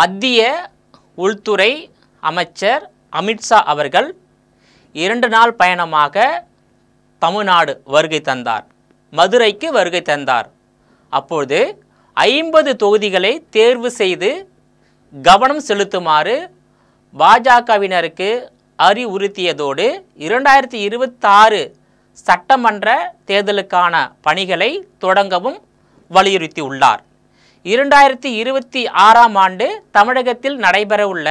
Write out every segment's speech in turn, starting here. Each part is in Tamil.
மத்திய உள்துறை அமைச்சர் அமித்ஷா அவர்கள் 2 நாள் பயணமாக தமிழ்நாடு வருகை தந்தார், மதுரைக்கு வருகை தந்தார். அப்பொழுது 50 தொகுதிகளை தேர்வு செய்து கவனம் செலுத்துமாறு பாஜகவினருக்கு அறிவுறுத்தியதோடு 2026 சட்டமன்ற தேர்தலுக்கான பணிகளை தொடங்கவும் வலியுறுத்தியுள்ளார். 2026ஆம் ஆண்டு தமிழகத்தில் நடைபெறவுள்ள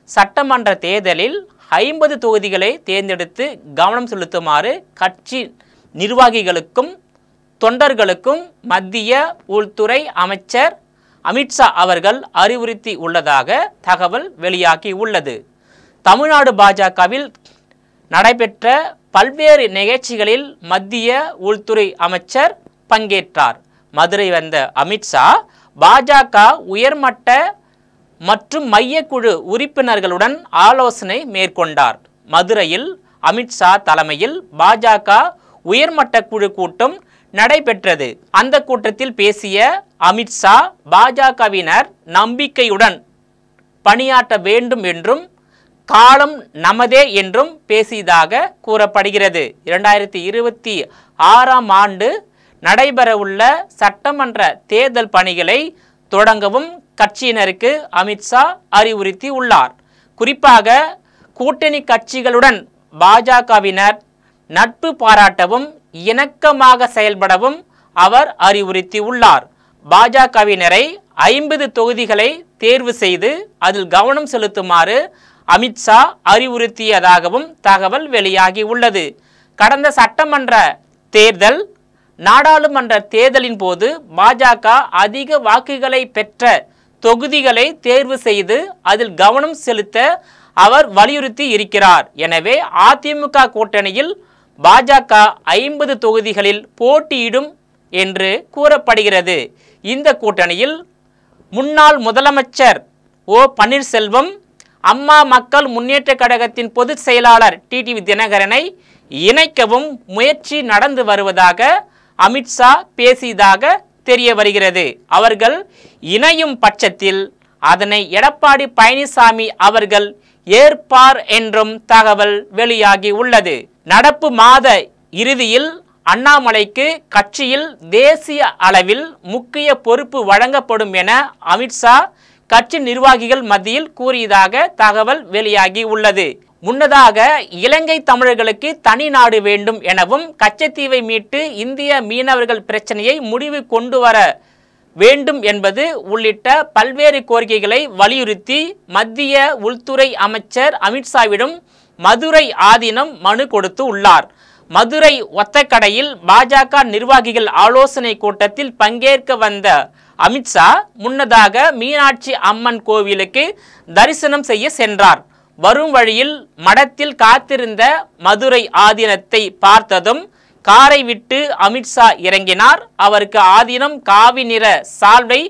சட்டமன்ற தேர்தலில் 50 தொகுதிகளை தேர்ந்தெடுத்து கவனம் செலுத்துமாறு கட்சி நிர்வாகிகளுக்கும் தொண்டர்களுக்கும் மத்திய உள்துறை அமைச்சர் அமித்ஷா அவர்கள் அறிவுறுத்தி உள்ளதாக தகவல் வெளியாகி உள்ளது. தமிழ்நாடு பாஜகவில் நடைபெற்ற பல்வேறு நிகழ்ச்சிகளில் மத்திய உள்துறை அமைச்சர் பங்கேற்றார். மதுரை வந்த அமித்ஷா பாஜக உயர்மட்ட மற்றும் மையக்குழு உறுப்பினர்களுடன் ஆலோசனை மேற்கொண்டார். மதுரையில் அமித்ஷா தலைமையில் பாஜக உயர்மட்ட குழு கூட்டம் நடைபெற்றது. அந்த கூட்டத்தில் பேசிய அமித்ஷா பாஜகவினர் நம்பிக்கையுடன் பணியாற்ற வேண்டும் என்றும் காலம் நமதே என்றும் பேசியதாக கூறப்படுகிறது. 2026ஆம் ஆண்டு நடைபெறவுள்ள சட்டமன்ற தேர்தல் பணிகளை தொடங்கவும் கட்சியினருக்கு அமித்ஷா அறிவுறுத்தி உள்ளார். குறிப்பாக கூட்டணி கட்சிகளுடன் பாஜகவினர் நட்பு பாராட்டவும் இணக்கமாக செயல்படவும் அவர் அறிவுறுத்தி உள்ளார். பாஜகவினரை 50 தொகுதிகளை தேர்வு செய்து அதில் கவனம் செலுத்துமாறு அமித்ஷா அறிவுறுத்தியதாகவும் தகவல் வெளியாகி உள்ளது. கடந்த சட்டமன்ற தேர்தல், நாடாளுமன்ற தேர்தலின் போது பாஜக அதிக வாக்குகளை பெற்ற தொகுதிகளை தேர்வு செய்து அதில் கவனம் செலுத்த அவர் வலியுறுத்தி இருக்கிறார். எனவே அதிமுக கூட்டணியில் பாஜக 50 தொகுதிகளில் போட்டியிடும் என்று கூறப்படுகிறது. இந்த கூட்டணியில் முன்னாள் முதலமைச்சர் ஓ பன்னீர்செல்வம், அம்மா மக்கள் முன்னேற்ற கழகத்தின் பொதுச் செயலாளர் டிடிவி தினகரனை இணைக்கவும் முயற்சி நடந்து வருவதாக அமித்ஷா பேசியதாக தெரிய வருகிறது. அவர்கள் இணையும் பட்சத்தில் அதனை எடப்பாடி பழனிசாமி அவர்கள் ஏற்பார் என்றும் தகவல் வெளியாகி உள்ளது. நடப்பு மாத இறுதியில் அண்ணாமலைக்கு கட்சியில் தேசிய அளவில் முக்கிய பொறுப்பு வழங்கப்படும் என அமித்ஷா கட்சி நிர்வாகிகள் மத்தியில் கூறியதாக தகவல் வெளியாகி உள்ளது. முன்னதாக இலங்கை தமிழர்களுக்கு தனி நாடு வேண்டும் எனவும் கச்சத்தீவை மீட்டு இந்திய மீனவர்கள் பிரச்சனையை முடிவு கொண்டு வர வேண்டும் என்பது உள்ளிட்ட பல்வேறு கோரிக்கைகளை வலியுறுத்தி மத்திய உள்துறை அமைச்சர் அமித்ஷாவிடம் மதுரை ஆதீனம் மனு கொடுத்து உள்ளார். மதுரை ஒத்தக்கடையில் பாஜக நிர்வாகிகள் ஆலோசனை கூட்டத்தில் பங்கேற்க வந்த அமித்ஷா முன்னதாக மீனாட்சி அம்மன் கோவிலுக்கு தரிசனம் செய்ய சென்றார். வரும் வழியில் மடத்தில் காத்திருந்த மதுரை ஆதீனத்தை பார்த்ததும் காரை விட்டு அமித்ஷா இறங்கினார். அவருக்கு ஆதீனம் காவி நிற சால்வை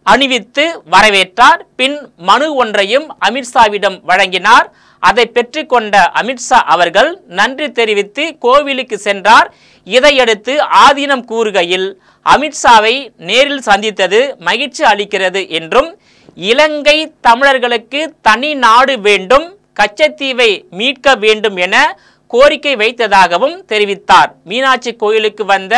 அணிவித்து வரவேற்றார். பின் மனு ஒன்றையும் அமித்ஷாவிடம் வழங்கினார். அதை பெற்றுக்கொண்ட அமித்ஷா அவர்கள் நன்றி தெரிவித்து கோவிலுக்கு சென்றார். இதையடுத்து ஆதீனம் கூறுகையில், அமித்ஷாவை நேரில் சந்தித்தது மகிழ்ச்சி அளிக்கிறது என்றும் இலங்கை தமிழர்களுக்கு தனி நாடு வேண்டும், கச்சத்தீவை மீட்க வேண்டும் என கோரிக்கை வைத்ததாகவும் தெரிவித்தார். மீனாட்சி கோயிலுக்கு வந்த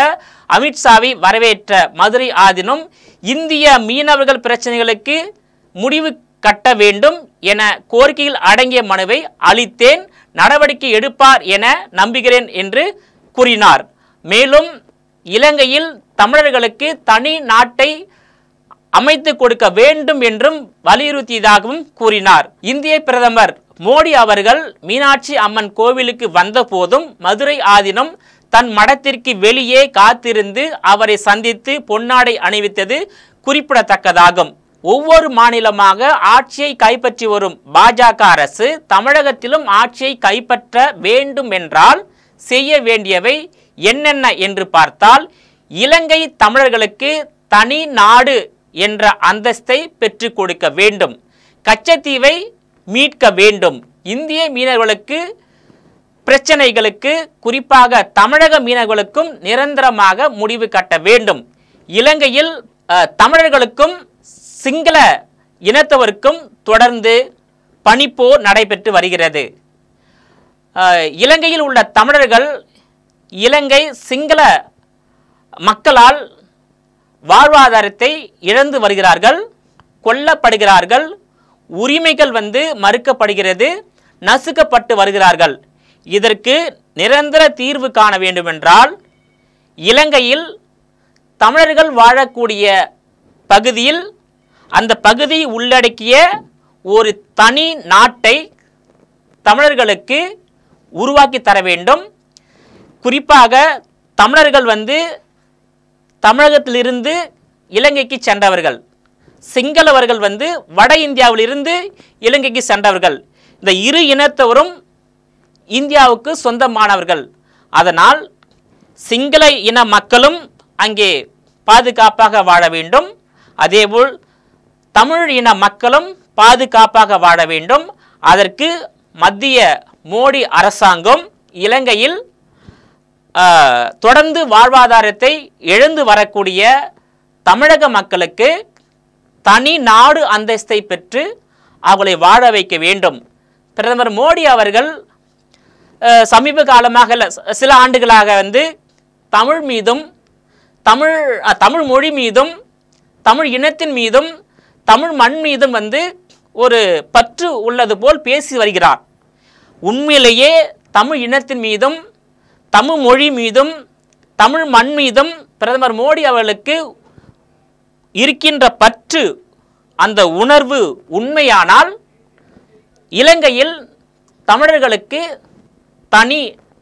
அமித்ஷாவை வரவேற்ற மதுரை ஆதீனம், இந்திய மீனவர்கள் பிரச்சனைகளுக்கு முடிவு கட்ட வேண்டும் என கோரிக்கையில் அடங்கிய மனுவை அளித்தேன், நடவடிக்கை எடுப்பார் என நம்புகிறேன் என்று கூறினார். மேலும் இலங்கையில் தமிழர்களுக்கு தனி நாட்டை அமைத்து கொடுக்க வேண்டும் என்றும் வலியுறுத்தியதாகவும் கூறினார். இந்திய பிரதமர் மோடி அவர்கள் மீனாட்சி அம்மன் கோவிலுக்கு வந்த போதும் மதுரை ஆதீனம் தன் மடத்திற்கு வெளியே காத்திருந்து அவரை சந்தித்து பொன்னாடை அணிவித்தது குறிப்பிடத்தக்கதாகும். ஒவ்வொரு மாநிலமாக ஆட்சியை கைப்பற்றி வரும் பாஜக அரசு தமிழகத்திலும் ஆட்சியை கைப்பற்ற வேண்டும் என்றால் செய்ய வேண்டியவை என்னென்ன என்று பார்த்தால், இலங்கை தமிழர்களுக்கு தனி நாடு என்ற அந்தஸ்தை பெற்றுக் கொடுக்க வேண்டும், கச்சத்தீவை மீட்க வேண்டும், இந்திய மீனவர்களுக்கு பிரச்சனைகளுக்கு குறிப்பாக தமிழக மீனவர்களுக்கும் நிரந்தரமாக முடிவு கட்ட வேண்டும், இலங்கையில் தமிழர்களுக்கும் சிங்கள இனத்தவருக்கும் தொடர்ந்து பனிப்போர் நடைபெற்று வருகிறது. இலங்கையில் உள்ள தமிழர்கள் இலங்கை சிங்கள மக்களால் வாழ்வாதாரத்தை இழந்து வருகிறார்கள், கொல்லப்படுகிறார்கள், உரிமைகள் மறுக்கப்படுகிறது, நசுக்கப்பட்டு வருகிறார்கள். இதற்கு நிரந்தர தீர்வு காண வேண்டுமென்றால் இலங்கையில் தமிழர்கள் வாழக்கூடிய பகுதியில் அந்த பகுதி உள்ளடக்கிய ஒரு தனி நாட்டை தமிழர்களுக்கு உருவாக்கி தர வேண்டும். குறிப்பாக தமிழர்கள் தமிழகத்திலிருந்து இலங்கைக்கு சென்றவர்கள், சிங்களவர்கள் வட இந்தியாவிலிருந்து இலங்கைக்கு சென்றவர்கள். இந்த இரு இனத்தவரும் இந்தியாவுக்கு சொந்தமானவர்கள். அதனால் சிங்கள இன மக்களும் அங்கே பாதுகாப்பாக வாழ வேண்டும், அதேபோல் தமிழ் இன மக்களும் பாதுகாப்பாக வாழ வேண்டும். அதற்கு மத்திய மோடி அரசாங்கம் இலங்கையில் தொடர்ந்து வாழ்வாதாரத்தை இழந்து வரக்கூடிய தமிழக மக்களுக்கு தனி நாடு அந்தஸ்தை பெற்று அவர்களை வாழ வைக்க வேண்டும். பிரதமர் மோடி அவர்கள் சமீப காலமாக சில ஆண்டுகளாக தமிழ் மீதும் தமிழ் மொழி மீதும் தமிழ் இனத்தின் மீதும் தமிழ் மண் மீதும் ஒரு பற்று உள்ளது போல் பேசி வருகிறார். உண்மையிலேயே தமிழ் இனத்தின் மீதும் தமிழ் மொழி மீதும் தமிழ் மண் மீதும் பிரதமர் மோடி அவர்களுக்கு இருக்கின்ற பற்று, அந்த உணர்வு உண்மையானால் இலங்கையில் தமிழர்களுக்கு தனி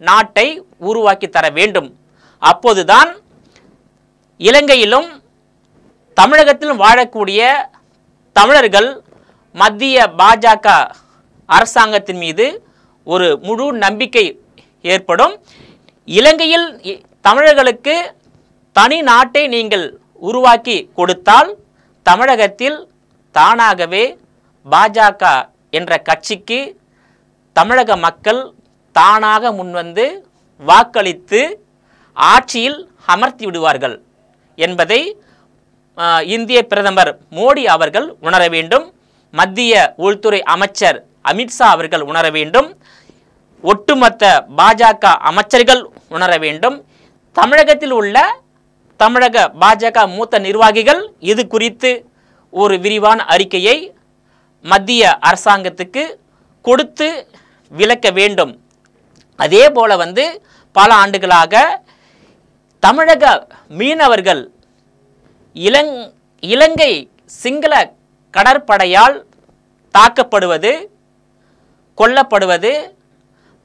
நாட்டை உருவாக்கி தர வேண்டும். அப்போதுதான் இலங்கையிலும் தமிழகத்திலும் வாழக்கூடிய தமிழர்கள் மத்திய பாஜக அரசாங்கத்தின் மீது ஒரு முழு நம்பிக்கை ஏற்படும். இலங்கையில் தமிழர்களுக்கு தனி நாட்டை நீங்கள் உருவாக்கி கொடுத்தால் தமிழகத்தில் தானாகவே பாஜக என்ற கட்சிக்கு தமிழக மக்கள் தானாக முன்வந்து வாக்களித்து ஆட்சியில் அமர்த்தி விடுவார்கள் என்பதை இந்திய பிரதமர் மோடி அவர்கள் உணர வேண்டும். மத்திய உள்துறை அமைச்சர் அமித்ஷா அவர்கள் உணர வேண்டும். ஒட்டுமொத்த பாஜக அமைச்சர்கள் உணர வேண்டும். தமிழகத்தில் உள்ள தமிழக பாஜக மூத்த நிர்வாகிகள் இது குறித்து ஒரு விரிவான அறிக்கையை மத்திய அரசாங்கத்துக்கு கொடுத்து விளக்க வேண்டும். அதே போல பல ஆண்டுகளாக தமிழக மீனவர்கள் இலங்கை சிங்கள கடற்படையால் தாக்கப்படுவது, கொல்லப்படுவது,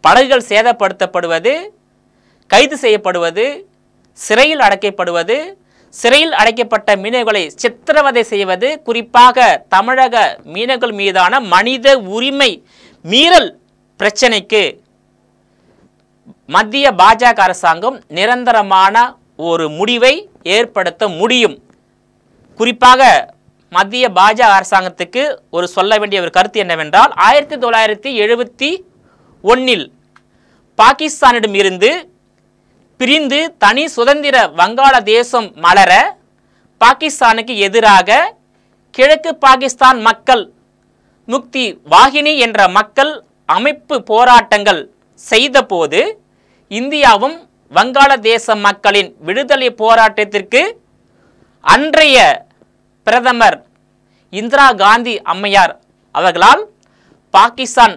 படகுகள் சேதப்படுத்தப்படுவது, கைது செய்யப்படுவது, சிறையில் அடைக்கப்படுவது, சிறையில் அடைக்கப்பட்ட மீனவர்களை சித்திரவதை செய்வது, குறிப்பாக தமிழக மீனவர்கள் மீதான மனித உரிமை மீறல் பிரச்சனைக்கு மத்திய பாஜக அரசாங்கம் நிரந்தரமான ஒரு முடிவை ஏற்படுத்த முடியும். குறிப்பாக மத்திய பாஜக அரசாங்கத்துக்கு ஒரு சொல்ல வேண்டிய ஒரு கருத்து என்னவென்றால் 1971 பாகிஸ்தானிடம் இருந்து பிரிந்து தனி சுதந்திர வங்காளதேசம் மலர பாகிஸ்தானுக்கு எதிராக கிழக்கு பாகிஸ்தான் மக்கள் முக்தி வாகினி என்ற மக்கள் அமைப்பு போராட்டங்கள் செய்தபோது இந்தியாவும் வங்காளதேச மக்களின் விடுதலை போராட்டத்திற்கு அன்றைய பிரதமர் இந்திரா காந்தி அம்மையார் அவர்களால் பாகிஸ்தான்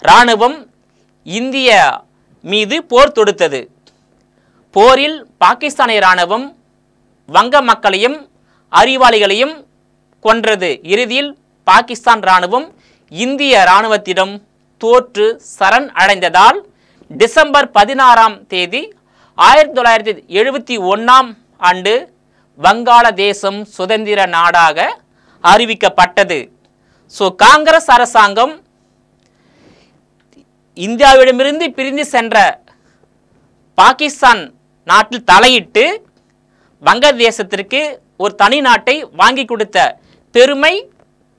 இராணுவம் இந்திய மீது போர் தொடுத்தது. போரில் பாகிஸ்தானிய இராணுவம் வங்க மக்களையும் அறிவாளிகளையும் கொன்றது. இறுதியில் பாகிஸ்தான் இராணுவம் இந்திய இராணுவத்திடம் தோற்று சரண் அடைந்ததால் டிசம்பர் 16ஆம் தேதி 1971ஆம் ஆண்டு வங்காளதேசம் சுதந்திர நாடாக அறிவிக்கப்பட்டது. காங்கிரஸ் அரசாங்கம் இந்தியாவிடமிருந்து பிரிந்து சென்ற பாகிஸ்தான் நாட்டில் தலையிட்டு வங்கதேசத்திற்கு ஒரு தனி நாட்டை வாங்கி கொடுத்த பெருமை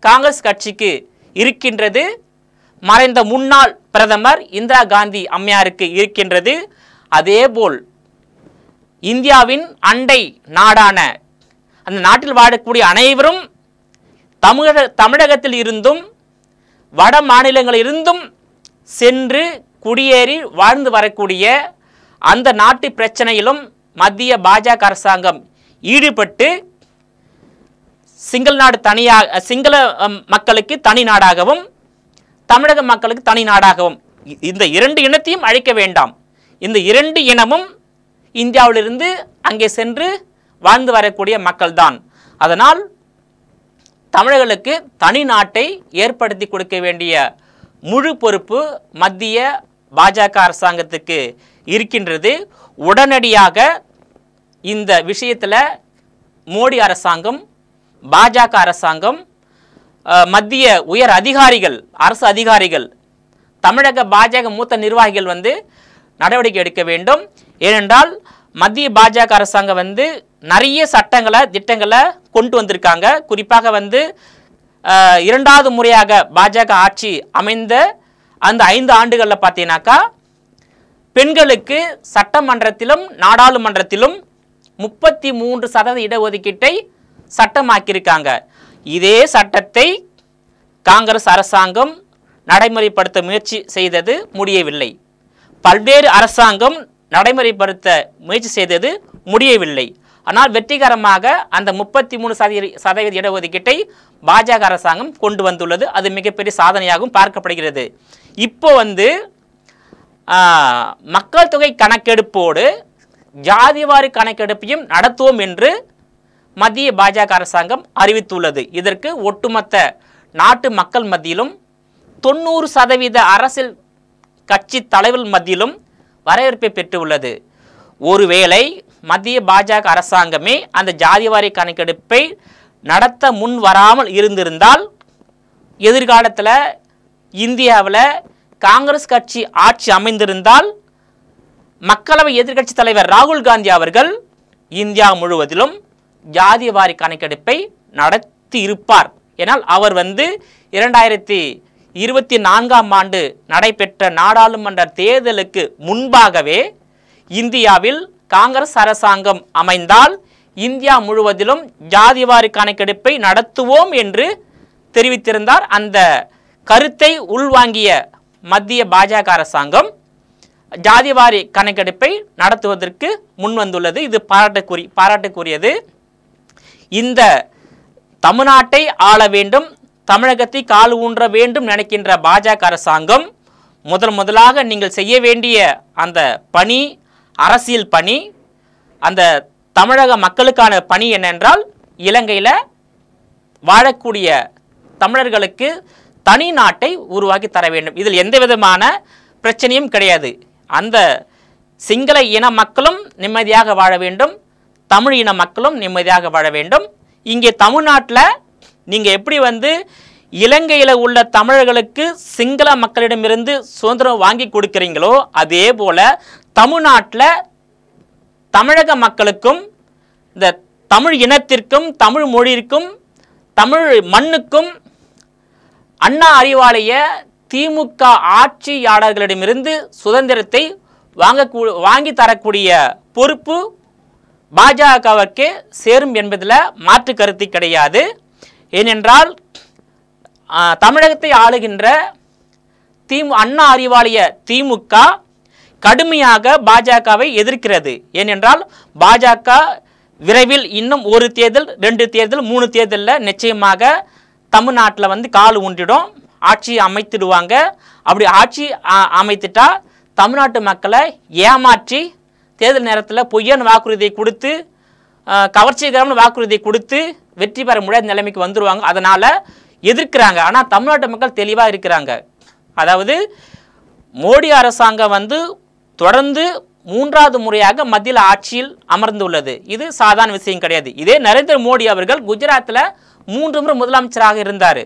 காங்கிரஸ் கட்சிக்கு இருக்கின்றது. மறைந்த முன்னாள் பிரதமர் இந்திரா காந்தி அம்மையாருக்கு இருக்கின்றது. அதேபோல் இந்தியாவின் அண்டை நாடான அந்த நாட்டில் வாழக்கூடிய அனைவரும் தமிழகத்தில் இருந்தும் வட மாநிலங்களில் இருந்தும் சென்று குடியேறி வாழ்ந்து வரக்கூடிய அந்த நாட்டு பிரச்சனையிலும் மத்திய பாஜக அரசாங்கம் ஈடுபட்டு சிங்கள மக்களுக்கு தனி நாடாகவும் தமிழக மக்களுக்கு தனி நாடாகவும் இந்த இரண்டு இனத்தையும் அழிக்க வேண்டாம். இந்த இரண்டு இனமும் இந்தியாவிலிருந்து அங்கே சென்று வாழ்ந்து வரக்கூடிய மக்கள்தான். அதனால் தமிழர்களுக்கு தனி நாட்டை ஏற்படுத்தி கொடுக்க வேண்டிய முழு பொறுப்பு மத்திய பாஜக அரசாங்கத்துக்கு இருக்கின்றது. உடனடியாக இந்த விஷயத்தில் மோடி அரசாங்கம், பாஜக அரசாங்கம், மத்திய உயர் அதிகாரிகள், அரசு அதிகாரிகள், தமிழக பாஜக மூத்த நிர்வாகிகள் நடவடிக்கை எடுக்க வேண்டும். ஏனென்றால் மத்திய பாஜக அரசாங்கம் நிறைய சட்டங்களை திட்டங்களை கொண்டு வந்திருக்காங்க. குறிப்பாக இரண்டாவது முறையாக பாஜக ஆட்சி அமைந்த அந்த 5 ஆண்டுகளில் பார்த்தீங்கன்னாக்கா பெண்களுக்கு சட்டமன்றத்திலும் நாடாளுமன்றத்திலும் 33% இடஒதுக்கீட்டை சட்டமாக்கியிருக்காங்க. இதே சட்டத்தை காங்கிரஸ் அரசாங்கம் நடைமுறைப்படுத்த முயற்சி செய்தது, முடியவில்லை. பல்வேறு அரசாங்கம் நடைமுறைப்படுத்த முயற்சி செய்தது, முடியவில்லை. ஆனால் வெற்றிகரமாக அந்த 33% இடஒதுக்கீட்டை பாஜக அரசாங்கம் கொண்டு வந்துள்ளது. அது மிகப்பெரிய சாதனையாகவும் பார்க்கப்படுகிறது. இப்போ மக்கள் தொகை கணக்கெடுப்போடு ஜாதிவாரி கணக்கெடுப்பையும் நடத்துவோம் என்று மத்திய பாஜக அரசாங்கம் அறிவித்துள்ளது. இதற்கு ஒட்டுமொத்த நாட்டு மக்கள் மத்தியிலும் 90% அரசியல் கட்சி தலைவர்கள் மத்தியிலும் வரவேற்பை பெற்றுள்ளது. ஒருவேளை மத்திய பாஜக அரசாங்கமே அந்த ஜாதிவாரி கணக்கெடுப்பை நடத்த முன் வராமல் இருந்திருந்தால் எதிர்காலத்தில் இந்தியாவில் காங்கிரஸ் கட்சி ஆட்சி அமைந்திருந்தால் மக்களவை எதிர்க்கட்சி தலைவர் ராகுல் காந்தி அவர்கள் இந்தியா முழுவதிலும் ஜாதிவாரி கணக்கெடுப்பை நடத்தி இருப்பார். ஏனால் அவர் 2024ஆம் ஆண்டு நடைபெற்ற நாடாளுமன்ற தேர்தலுக்கு முன்பாகவே இந்தியாவில் காங்கிரஸ் அரசாங்கம் அமைந்தால் இந்தியா முழுவதிலும் ஜாதிவாரி கணக்கெடுப்பை நடத்துவோம் என்று தெரிவித்திருந்தார். அந்த கருத்தை உள்வாங்கிய மத்திய பாஜக அரசாங்கம் ஜாதிவாரி கணக்கெடுப்பை நடத்துவதற்கு முன்வந்துள்ளது. இது பாராட்டுக்குரியது. இந்த தமிழ்நாட்டை ஆள வேண்டும், தமிழகத்தை கால் ஊன்ற வேண்டும் நினைக்கின்ற பாஜக அரசாங்கம் முதலாக நீங்கள் செய்ய வேண்டிய அந்த பணி, அரசியல் பணி, அந்த தமிழக மக்களுக்கான பணி என்னென்றால் இலங்கையில் வாழக்கூடிய தமிழர்களுக்கு தனி நாட்டை உருவாக்கி தர வேண்டும். இதில் எந்த விதமான பிரச்சனையும் கிடையாது. அந்த சிங்கள இன மக்களும் நிம்மதியாக வாழ வேண்டும், தமிழ் இன மக்களும் நிம்மதியாக வாழ வேண்டும். இங்கே தமிழ்நாட்டில் நீங்கள் எப்படி இலங்கையில் உள்ள தமிழர்களுக்கு சிங்கள மக்களிடமிருந்து சுதந்திரம் வாங்கி கொடுக்குறீங்களோ அதே போல தமிழ்நாட்டில் தமிழக மக்களுக்கும் இந்த தமிழ் இனத்திற்கும் தமிழ் மொழிக்கும் தமிழ் மண்ணுக்கும் அண்ணா அறிவாலய திமுக ஆட்சியாளர்களிடமிருந்து சுதந்திரத்தை வாங்கி தரக்கூடிய பொறுப்பு பாஜகவுக்கு சேரும் என்பதில் மாற்று கருத்து கிடையாது. ஏனென்றால் தமிழகத்தை ஆளுகின்ற அண்ணா அறிவாலய திமுக கடுமையாக பாஜகவை எதிர்க்கிறது. ஏனென்றால் பாஜக விரைவில் இன்னும் 1 தேர்தல், 2 தேர்தல், 3 தேர்தலில் நிச்சயமாக தமிழ்நாட்டில் கால் ஊன்றிடும், ஆட்சி அமைத்திடுவாங்க. அப்படி ஆட்சி அமைத்துட்டா தமிழ்நாட்டு மக்களை ஏமாற்றி தேர்தல் நேரத்தில் பொய்யான வாக்குறுதியை கொடுத்து, கவர்ச்சிகரமான வாக்குறுதியை கொடுத்து வெற்றி பெற முடியாத நிலைமைக்கு வந்துடுவாங்க. அதனால் எதிர்க்கிறாங்க. ஆனால் தமிழ்நாட்டு மக்கள் தெளிவாக இருக்கிறாங்க. அதாவது மோடி அரசாங்கம் தொடர்ந்து 3வது முறையாக மத்தியில் ஆட்சியில் அமர்ந்துள்ளது. இது சாதாரண விஷயம் கிடையாது. இதே நரேந்திர மோடி அவர்கள் குஜராத்தில் 3 முறை முதலமைச்சராக இருந்தார்.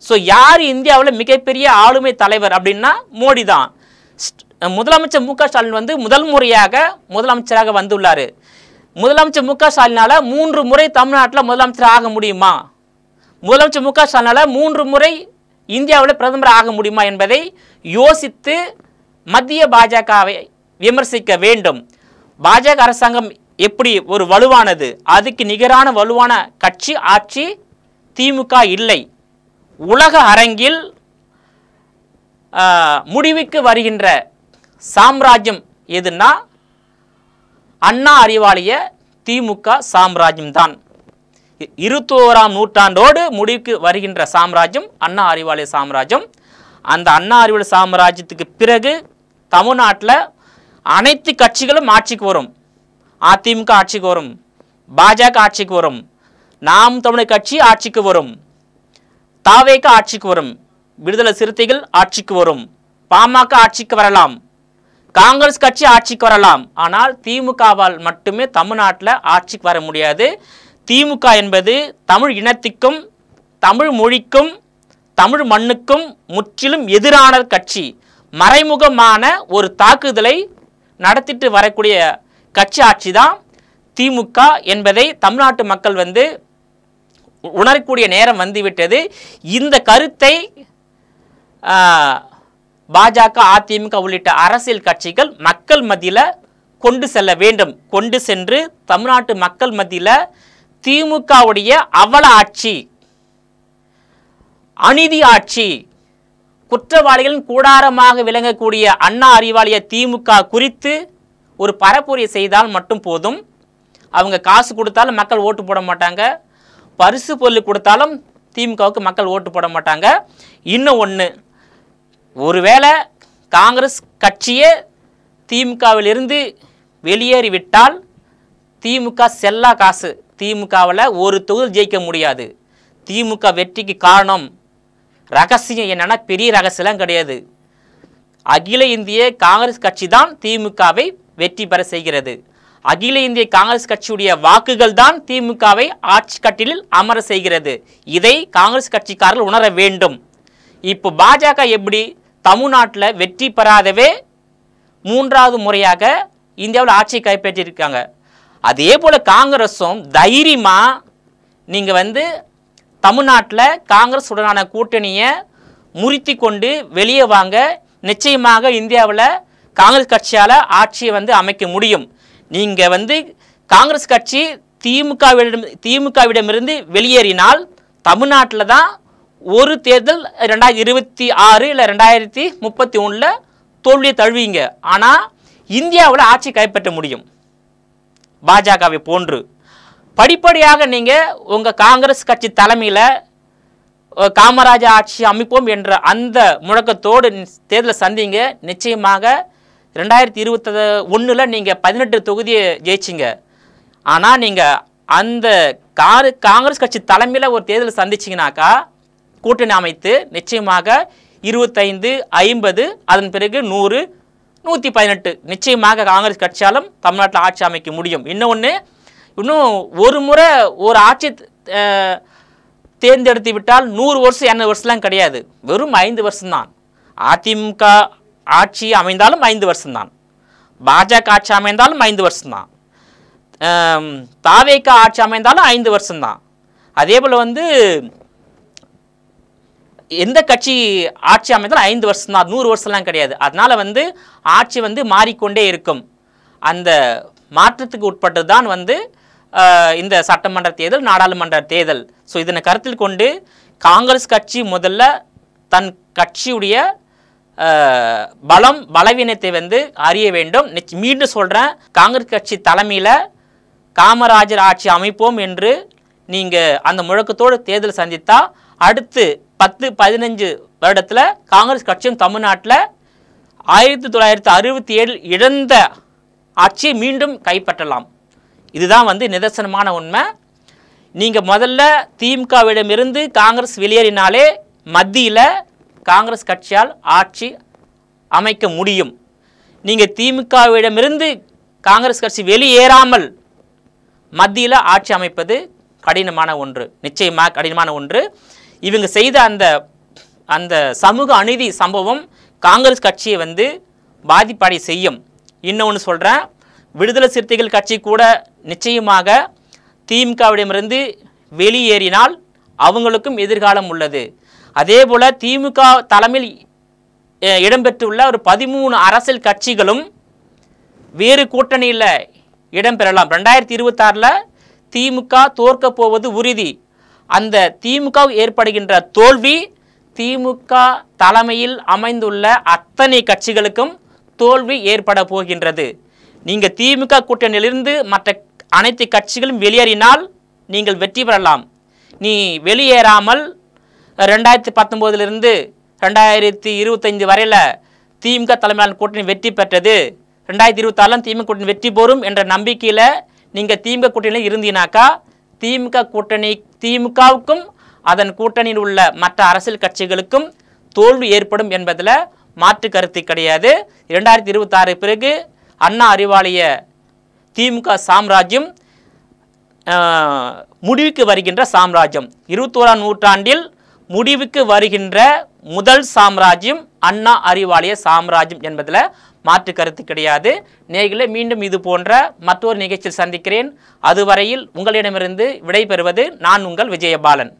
ஸோ யார் இந்தியாவில் மிகப்பெரிய ஆளுமை தலைவர் அப்படின்னா மோடி தான். முதலமைச்சர் மு க ஸ்டாலின் முதல் முறையாக முதலமைச்சராக வந்துள்ளார். முதலமைச்சர் மு க ஸ்டாலினால் 3 முறை தமிழ்நாட்டில் முதலமைச்சர் ஆக முடியுமா? முதலமைச்சர் மு க ஸ்டாலினால் 3 முறை இந்தியாவில் பிரதமர் ஆக முடியுமா என்பதை யோசித்து மத்திய பாஜகவை விமர்சிக்க வேண்டும். பாஜக அரசாங்கம் எப்படி ஒரு வலுவானது, அதுக்கு நிகரான வலுவான கட்சி ஆட்சி திமுக இல்லை. உலக அரங்கில் முடிவுக்கு வருகின்ற சாம்ராஜ்யம் எதுன்னா அண்ணா அறிவாலய திமுக சாம்ராஜ்யம்தான். 21ஆம் நூற்றாண்டோடு முடிவுக்கு வருகின்ற சாம்ராஜ்யம் அண்ணா அறிவாலய சாம்ராஜ்யம். அந்த அண்ணா அறிவாலய சாம்ராஜ்யத்துக்கு பிறகு தமிழ்நாட்டில் அனைத்து கட்சிகளும் ஆட்சிக்கு வரும். அதிமுக ஆட்சிக்கு வரும், பாஜக ஆட்சிக்கு வரும், நாம் தமிழர் கட்சி ஆட்சிக்கு வரும், தாவேக ஆட்சிக்கு வரும், விடுதலை சிறுத்தைகள் ஆட்சிக்கு வரும், பாமக ஆட்சிக்கு வரலாம், காங்கிரஸ் கட்சி ஆட்சிக்கு வரலாம். ஆனால் திமுகவால் மட்டுமே தமிழ்நாட்டில் ஆட்சிக்கு வர முடியாது. திமுக என்பது தமிழ் இனத்திற்கும் தமிழ் மொழிக்கும் தமிழ் மண்ணுக்கும் முற்றிலும் எதிரான கட்சி. மறைமுகமான ஒரு தாக்குதலை நடத்திட்டு வரக்கூடிய கட்சி ஆட்சி தான் திமுக என்பதை தமிழ்நாட்டு மக்கள் உணரக்கூடிய நேரம் வந்துவிட்டது. இந்த கருத்தை பாஜக, அதிமுக உள்ளிட்ட அரசியல் கட்சிகள் மக்கள் மத்தியில் கொண்டு செல்ல வேண்டும். கொண்டு சென்று தமிழ்நாட்டு மக்கள் மத்தியில் திமுகவுடைய அவல ஆட்சி, அநீதி ஆட்சி, குற்றவாளிகளின் கூடாரமாக விளங்கக்கூடிய அண்ணா அறிவாலய திமுக குறித்து ஒரு பரப்புரை செய்தால் மட்டும் போதும். அவங்க காசு கொடுத்தாலும் மக்கள் ஓட்டு போட மாட்டாங்க, பரிசு பொருள் கொடுத்தாலும் திமுகவுக்கு மக்கள் ஓட்டு போட மாட்டாங்க. இன்னும் ஒன்று, ஒருவேளை காங்கிரஸ் கட்சியே திமுகவிலிருந்து வெளியேறிவிட்டால் திமுக செல்லா காசு, திமுகவில் ஒரு தொகுதி ஜெயிக்க முடியாது. திமுக வெற்றிக்கு காரணம் ரகசியம் என்னன்னா பெரிய ரகசியம் கிடையாது. அகில இந்திய காங்கிரஸ் கட்சி தான் திமுகவை வெற்றி பெற செய்கிறது. அகில இந்திய காங்கிரஸ் கட்சியுடைய வாக்குகள் தான் திமுகவை ஆட்சி கட்டிலில் அமர செய்கிறது. இதை காங்கிரஸ் கட்சிக்காரர்கள் உணர வேண்டும். இப்போ பாஜக எப்படி தமிழ்நாட்டில் வெற்றி பெறாதவே 3வது முறையாக இந்தியாவில் ஆட்சியை கைப்பற்றியிருக்காங்க. அதே போல் காங்கிரஸும் தைரியமாக நீங்கள் தமிழ்நாட்டில் காங்கிரஸ் உடனான கூட்டணியை முறித்து கொண்டு வெளியே வாங்க. நிச்சயமாக இந்தியாவில் காங்கிரஸ் கட்சியால் ஆட்சியை அமைக்க முடியும். நீங்கள் காங்கிரஸ் கட்சி திமுகவிடமிருந்து வெளியேறினால் தமிழ்நாட்டில் தான் ஒரு தேர்தல் 2026 இல்லை 2031 தோல்வியை தழுவீங்க. ஆனால் இந்தியாவில் ஆட்சி கைப்பற்ற முடியும் பாஜகவை போன்று. படிப்படியாக நீங்கள் உங்கள் காங்கிரஸ் கட்சி தலைமையில் காமராஜர் ஆட்சி அமைப்போம் என்ற அந்த முழக்கத்தோடு தேர்தலை சந்திங்க. நிச்சயமாக 2021 நீங்கள் 18 தொகுதியை ஜெயிச்சிங்க. ஆனால் நீங்கள் அந்த காங்கிரஸ் கட்சி தலைமையில் ஒரு தேர்தலை சந்திச்சிங்கனாக்கா கூட்டணி அமைத்து நிச்சயமாக 25, 50, அதன் பிறகு 100, 118 நிச்சயமாக காங்கிரஸ் கட்சியாலும் தமிழ்நாட்டில் ஆட்சி அமைக்க முடியும். இன்னும் ஒரு முறை ஒரு ஆட்சி தேர்ந்தெடுத்து விட்டால் 100 வருஷம் 200 வருஷம்லாம் கிடையாது, வெறும் 5 வருஷம்தான். அதிமுக ஆட்சி அமைந்தாலும் 5 வருஷம்தான், பாஜக ஆட்சி அமைந்தாலும் 5 வருஷம்தான், தாவேக ஆட்சி அமைந்தாலும் 5 வருஷம்தான். அதே போல் எந்த கட்சி ஆட்சி அமைந்தாலும் 5 வருஷம் தான், 100 வருஷம்லாம் கிடையாது. அதனால் ஆட்சி மாறிக்கொண்டே இருக்கும். அந்த மாற்றத்துக்கு உட்பட்டு தான் இந்த சட்டமன்ற தேர்தல், நாடாளுமன்ற தேர்தல். ஸோ இதனை கருத்தில் கொண்டு காங்கிரஸ் கட்சி முதல்ல தன் கட்சியுடைய பலவீனத்தை அறிய வேண்டும். மீண்டும் சொல்கிறேன், காங்கிரஸ் கட்சி தலைமையில் காமராஜர் ஆட்சி அமைப்போம் என்று நீங்கள் அந்த முழக்கத்தோடு தேர்தல் சந்தித்தா அடுத்து 10-15 வருடத்தில் காங்கிரஸ் கட்சியும் தமிழ்நாட்டில் 1967 இழந்த ஆட்சியை மீண்டும் கைப்பற்றலாம். இதுதான் நிதர்சனமான உண்மை. நீங்கள் முதல்ல திமுகவிடமிருந்து காங்கிரஸ் வெளியேறினாலே மத்தியில் காங்கிரஸ் கட்சியால் ஆட்சி அமைக்க முடியும். நீங்கள் திமுகவிடமிருந்து காங்கிரஸ் கட்சி வெளியேறாமல் மத்தியில் ஆட்சி அமைப்பது கடினமான ஒன்று, நிச்சயமாக கடினமான ஒன்று. இவங்க செய்த அந்த சமூக அநீதி சம்பவம் காங்கிரஸ் கட்சியை பாதிப்படை செய்யும். இன்னொன்று சொல்கிறேன், விடுதலை சிறுத்தைகள் கட்சி கூட நிச்சயமாக திமுகவிடமிருந்து வெளியேறினால் அவங்களுக்கும் எதிர்காலம் உள்ளது. அதே போல் திமுக தலைமையில் இடம்பெற்றுள்ள ஒரு 13 அரசியல் கட்சிகளும் வேறு கூட்டணியில் இடம்பெறலாம். 2026 திமுக தோற்க போவது உறுதி. அந்த திமுக ஏற்படுகின்ற தோல்வி திமுக தலைமையில் அமைந்துள்ள அத்தனை கட்சிகளுக்கும் தோல்வி ஏற்பட போகின்றது. நீங்கள் திமுக கூட்டணியிலிருந்து மற்ற அனைத்து கட்சிகளும் வெளியேறினால் நீங்கள் வெற்றி பெறலாம். நீ வெளியேறாமல் 2019 2025 வரையில் திமுக தலைமையிலான கூட்டணி வெற்றி பெற்றது, 2026 திமுக கூட்டணி வெற்றி பெறும் என்ற நம்பிக்கையில் நீங்கள் திமுக கூட்டணியில் இருந்தீனாக்கா திமுகவுக்கும் அதன் கூட்டணியில் உள்ள மற்ற அரசியல் கட்சிகளுக்கும் தோல்வி ஏற்படும் என்பதில் மாற்று கருத்து கிடையாது. 2026 பிறகு அண்ணா அறிவாலய திமுக சாம்ராஜ்யம் முடிவுக்கு வருகின்ற சாம்ராஜ்யம், 21ஆம் நூற்றாண்டில் முடிவுக்கு வருகின்ற முதல் சாம்ராஜ்யம் அண்ணா அறிவாலய சாம்ராஜ்யம் என்பதில் மாற்று கருத்து கிடையாது. நேயர்களே, மீண்டும் இது போன்ற மற்றொரு நிகழ்ச்சியில் சந்திக்கிறேன். அதுவரையில் உங்களிடமிருந்து விடைபெறுவது நான் உங்கள் விஜயபாலன்.